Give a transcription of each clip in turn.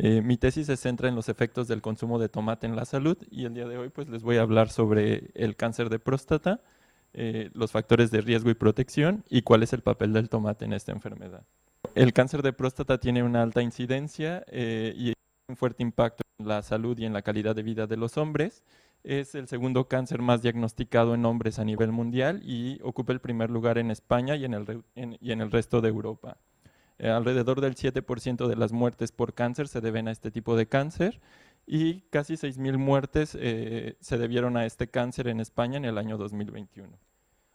Mi tesis se centra en los efectos del consumo de tomate en la salud y el día de hoy pues les voy a hablar sobre el cáncer de próstata, los factores de riesgo y protección y cuál es el papel del tomate en esta enfermedad. El cáncer de próstata tiene una alta incidencia y un fuerte impacto en la salud y en la calidad de vida de los hombres. Es el segundo cáncer más diagnosticado en hombres a nivel mundial y ocupa el primer lugar en España y en el resto de Europa. Alrededor del 7% de las muertes por cáncer se deben a este tipo de cáncer y casi 6.000 muertes se debieron a este cáncer en España en el año 2021.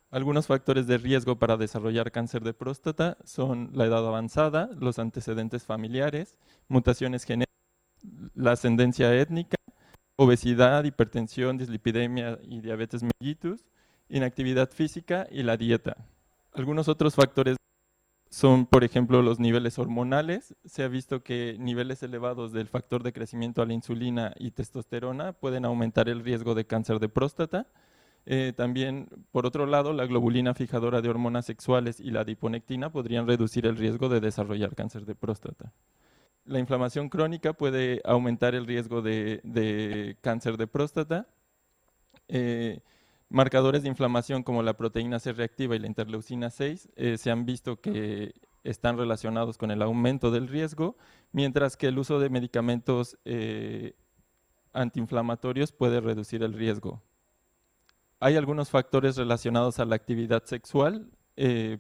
Algunos factores de riesgo para desarrollar cáncer de próstata son la edad avanzada, los antecedentes familiares, mutaciones genéticas, la ascendencia étnica, obesidad, hipertensión, dislipidemia y diabetes mellitus, inactividad física y la dieta. Algunos otros factores son, por ejemplo, los niveles hormonales. Se ha visto que niveles elevados del factor de crecimiento a la insulina y testosterona pueden aumentar el riesgo de cáncer de próstata. También, por otro lado, la globulina fijadora de hormonas sexuales y la adiponectina podrían reducir el riesgo de desarrollar cáncer de próstata. La inflamación crónica puede aumentar el riesgo de cáncer de próstata. Marcadores de inflamación como la proteína C reactiva y la interleucina 6 se han visto que están relacionados con el aumento del riesgo, mientras que el uso de medicamentos antiinflamatorios puede reducir el riesgo. Hay algunos factores relacionados a la actividad sexual.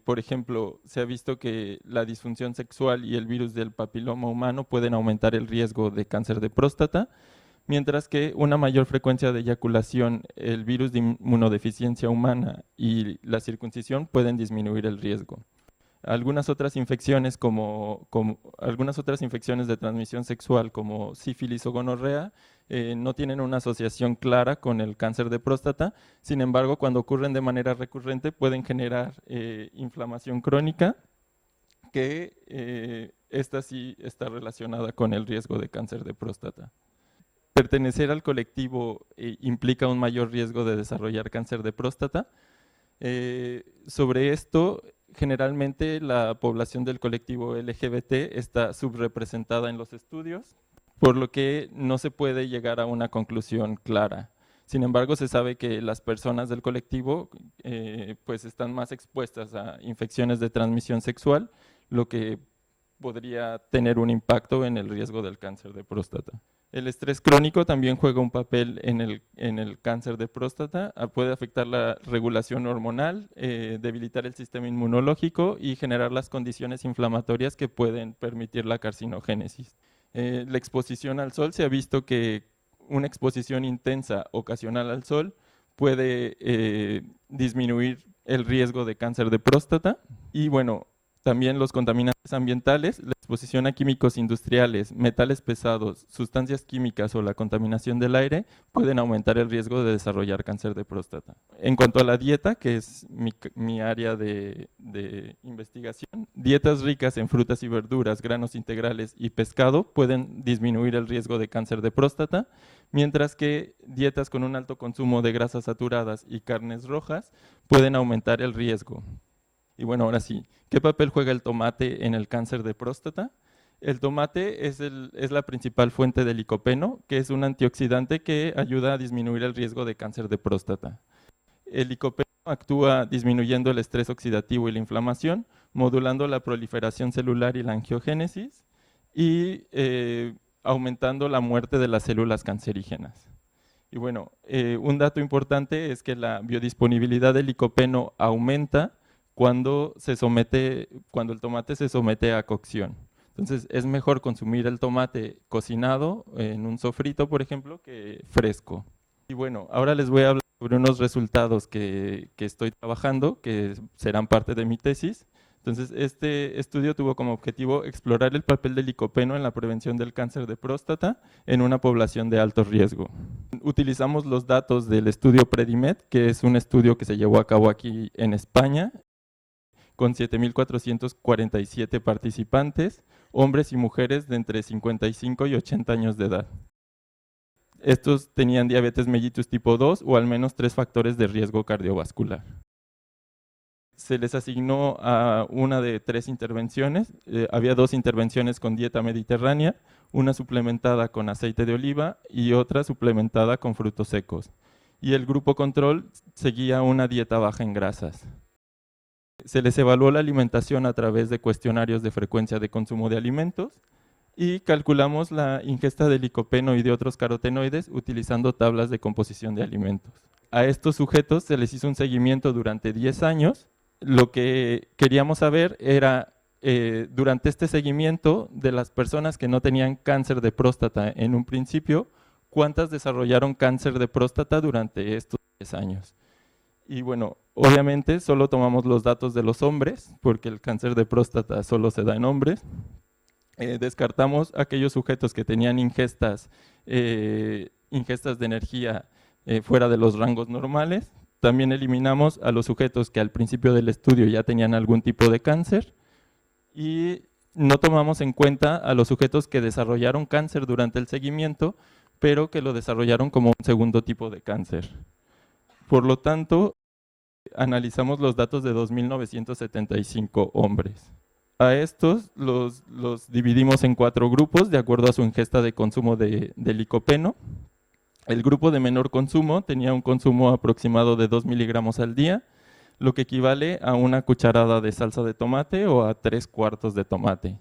Por ejemplo, se ha visto que la disfunción sexual y el virus del papiloma humano pueden aumentar el riesgo de cáncer de próstata, mientras que una mayor frecuencia de eyaculación, el virus de inmunodeficiencia humana y la circuncisión pueden disminuir el riesgo. Algunas otras infecciones algunas otras infecciones de transmisión sexual como sífilis o gonorrea no tienen una asociación clara con el cáncer de próstata. Sin embargo, cuando ocurren de manera recurrente pueden generar inflamación crónica, que esta sí está relacionada con el riesgo de cáncer de próstata. Pertenecer al colectivo implica un mayor riesgo de desarrollar cáncer de próstata. Sobre esto, generalmente la población del colectivo LGBT está subrepresentada en los estudios, por lo que no se puede llegar a una conclusión clara. Sin embargo, se sabe que las personas del colectivo pues están más expuestas a infecciones de transmisión sexual, lo que podría tener un impacto en el riesgo del cáncer de próstata. El estrés crónico también juega un papel en el cáncer de próstata. Puede afectar la regulación hormonal, debilitar el sistema inmunológico y generar las condiciones inflamatorias que pueden permitir la carcinogénesis. La exposición al sol, se ha visto que una exposición intensa ocasional al sol puede disminuir el riesgo de cáncer de próstata. Y bueno, también los contaminantes ambientales, la exposición a químicos industriales, metales pesados, sustancias químicas o la contaminación del aire pueden aumentar el riesgo de desarrollar cáncer de próstata. En cuanto a la dieta, que es mi área de investigación, dietas ricas en frutas y verduras, granos integrales y pescado pueden disminuir el riesgo de cáncer de próstata, mientras que dietas con un alto consumo de grasas saturadas y carnes rojas pueden aumentar el riesgo. Y bueno, ahora sí, ¿qué papel juega el tomate en el cáncer de próstata? El tomate es la principal fuente de licopeno, que es un antioxidante que ayuda a disminuir el riesgo de cáncer de próstata. El licopeno actúa disminuyendo el estrés oxidativo y la inflamación, modulando la proliferación celular y la angiogénesis y aumentando la muerte de las células cancerígenas. Y bueno, un dato importante es que la biodisponibilidad del licopeno aumenta cuando el tomate se somete a cocción. Entonces es mejor consumir el tomate cocinado en un sofrito, por ejemplo, que fresco. Y bueno, ahora les voy a hablar sobre unos resultados que estoy trabajando, que serán parte de mi tesis. Entonces, este estudio tuvo como objetivo explorar el papel del licopeno en la prevención del cáncer de próstata en una población de alto riesgo. Utilizamos los datos del estudio Predimed, que es un estudio que se llevó a cabo aquí en España, con 7.447 participantes, hombres y mujeres de entre 55 y 80 años de edad. Estos tenían diabetes mellitus tipo 2 o al menos 3 factores de riesgo cardiovascular. Se les asignó a una de 3 intervenciones. Había 2 intervenciones con dieta mediterránea, una suplementada con aceite de oliva y otra suplementada con frutos secos. Y el grupo control seguía una dieta baja en grasas. Se les evaluó la alimentación a través de cuestionarios de frecuencia de consumo de alimentos y calculamos la ingesta de licopeno y de otros carotenoides utilizando tablas de composición de alimentos. A estos sujetos se les hizo un seguimiento durante 10 años. Lo que queríamos saber era, durante este seguimiento, de las personas que no tenían cáncer de próstata en un principio, ¿cuántas desarrollaron cáncer de próstata durante estos 10 años? Y bueno, obviamente solo tomamos los datos de los hombres, porque el cáncer de próstata solo se da en hombres. Descartamos aquellos sujetos que tenían ingestas de energía fuera de los rangos normales. También eliminamos a los sujetos que al principio del estudio ya tenían algún tipo de cáncer y no tomamos en cuenta a los sujetos que desarrollaron cáncer durante el seguimiento, pero que lo desarrollaron como un segundo tipo de cáncer. Por lo tanto, analizamos los datos de 2.975 hombres. A estos los dividimos en 4 grupos de acuerdo a su ingesta de consumo de licopeno. El grupo de menor consumo tenía un consumo aproximado de 2 miligramos al día, lo que equivale a una cucharada de salsa de tomate o a 3/4 de tomate.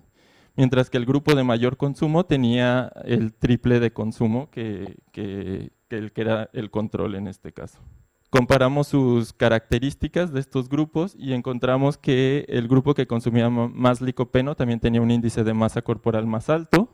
Mientras que el grupo de mayor consumo tenía el triple de consumo que era el control en este caso. Comparamos sus características de estos grupos y encontramos que el grupo que consumía más licopeno también tenía un índice de masa corporal más alto,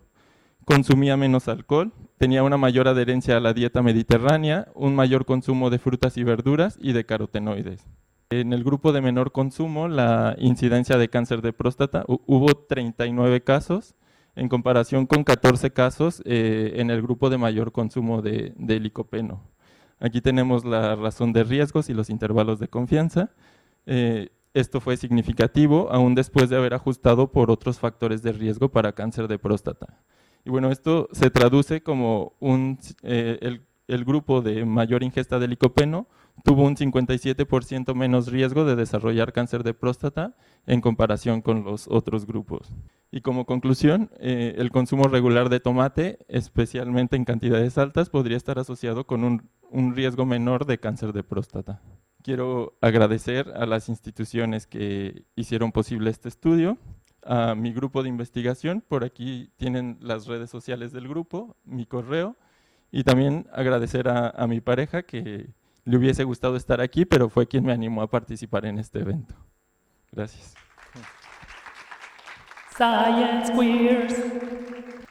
consumía menos alcohol, tenía una mayor adherencia a la dieta mediterránea, un mayor consumo de frutas y verduras y de carotenoides. En el grupo de menor consumo, la incidencia de cáncer de próstata, hubo 39 casos, en comparación con 14 casos en el grupo de mayor consumo de licopeno. Aquí tenemos la razón de riesgos y los intervalos de confianza. Esto fue significativo, aún después de haber ajustado por otros factores de riesgo para cáncer de próstata. Y bueno, esto se traduce como el grupo de mayor ingesta de licopeno tuvo un 57% menos riesgo de desarrollar cáncer de próstata en comparación con los otros grupos. Y como conclusión, el consumo regular de tomate, especialmente en cantidades altas, podría estar asociado con un riesgo menor de cáncer de próstata. Quiero agradecer a las instituciones que hicieron posible este estudio, a mi grupo de investigación, por aquí tienen las redes sociales del grupo, mi correo, y también agradecer a mi pareja que le hubiese gustado estar aquí, pero fue quien me animó a participar en este evento. Gracias. Science Queers.